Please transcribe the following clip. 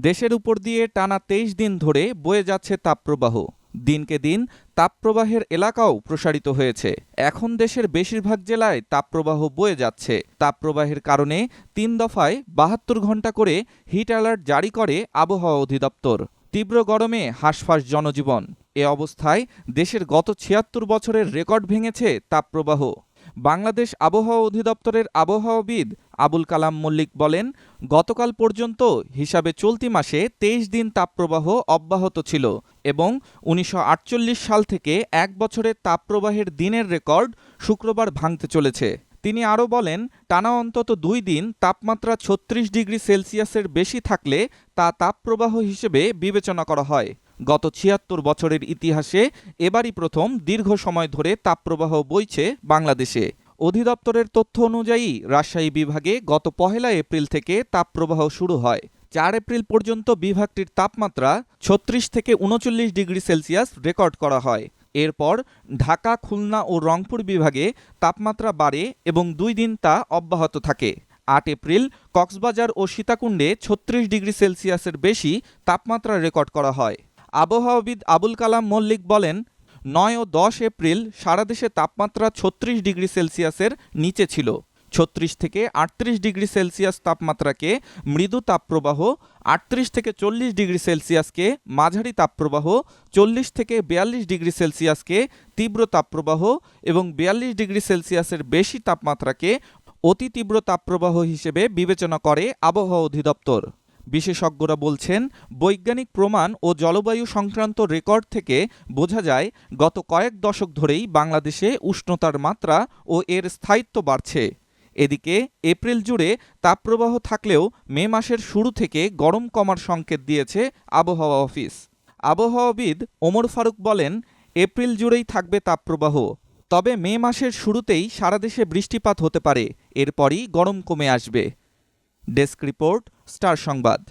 দেশের উপর দিয়ে টানা ২৩ দিন ধরে বয়ে যাচ্ছে তাপপ্রবাহ। দিনকে দিন তাপপ্রবাহের এলাকাও প্রসারিত হয়েছে। এখন দেশের বেশিরভাগ জেলায় তাপপ্রবাহ বয়ে যাচ্ছে। তাপপ্রবাহের কারণে ৩ দফায় ৭২ ঘণ্টা করে হিট অ্যালার্ট জারি করে আবহাওয়া অধিদপ্তর। তীব্র গরমে হাঁসফাঁস জনজীবন। এ অবস্থায় দেশের গত ৭৬ বছরের রেকর্ড ভেঙেছে তাপপ্রবাহ। বাংলাদেশ আবহাওয়া অধিদপ্তরের আবহাওয়াবিদ আবুল কালাম মল্লিক বলেন, গতকাল পর্যন্ত হিসাবে চলতি মাসে ২৩ দিন তাপপ্রবাহ অব্যাহত ছিল এবং ১৯৪৮ সাল থেকে এক বছরের তাপপ্রবাহের দিনের রেকর্ড শুক্রবার ভাঙতে চলেছে। তিনি আরও বলেন, টানা অন্তত ২ দিন তাপমাত্রা ৩৬ ডিগ্রি সেলসিয়াসের বেশি থাকলে তা তাপপ্রবাহ হিসেবে বিবেচনা করা হয়। গত ৭৬ বছরের ইতিহাসে এবারই প্রথম দীর্ঘ সময় ধরে তাপপ্রবাহ বইছে বাংলাদেশে। অধিদপ্তরের তথ্য অনুযায়ী রাজশাহী বিভাগে গত ১ এপ্রিল থেকে তাপপ্রবাহ শুরু হয়। ৪ এপ্রিল পর্যন্ত বিভাগটির তাপমাত্রা ৩৬ থেকে ৩৯ ডিগ্রি সেলসিয়াস রেকর্ড করা হয়। এরপর ঢাকা, খুলনা ও রংপুর বিভাগে তাপমাত্রা বাড়ে এবং ২ দিন তা অব্যাহত থাকে। ৮ এপ্রিল কক্সবাজার ও সীতাকুণ্ডে ৩৬ ডিগ্রি সেলসিয়াসের বেশি তাপমাত্রা রেকর্ড করা হয়। আবহাওয়াবিদ আবুল কালাম মল্লিক বলেন, ৯ ও ১০ এপ্রিল সারা দেশে তাপমাত্রা ৩৬ ডিগ্রি সেলসিয়াসের নিচে ছিল। ৩৬ থেকে ৩৮ ডিগ্রি সেলসিয়াস তাপমাত্রাকে মৃদু তাপপ্রবাহ, ৩৮ থেকে ৪০ ডিগ্রি সেলসিয়াসকে মাঝারি তাপপ্রবাহ, ৪০ থেকে ৪২ ডিগ্রি সেলসিয়াসকে তীব্র তাপপ্রবাহ এবং ৪২ ডিগ্রি সেলসিয়াসের বেশি তাপমাত্রাকে অতি তীব্র তাপপ্রবাহ হিসেবে বিবেচনা করে আবহাওয়া অধিদপ্তর। বিশেষজ্ঞরা বলছেন, বৈজ্ঞানিক প্রমাণ ও জলবায়ু সংক্রান্ত রেকর্ড থেকে বোঝা যায় গত কয়েক দশক ধরেই বাংলাদেশে উষ্ণতার মাত্রা ও এর স্থায়িত্ব বাড়ছে। এদিকে এপ্রিল জুড়ে তাপপ্রবাহ থাকলেও মে মাসের শুরু থেকে গরম কমার সংকেত দিয়েছে আবহাওয়া অফিস। আবহাওয়াবিদ ওমর ফারুক বলেন, এপ্রিল জুড়েই থাকবে তাপপ্রবাহ, তবে মে মাসের শুরুতেই সারা দেশে বৃষ্টিপাত হতে পারে। এরপরই গরম কমে আসবে। ডেস্ক রিপোর্ট, স্টার সংবাদ।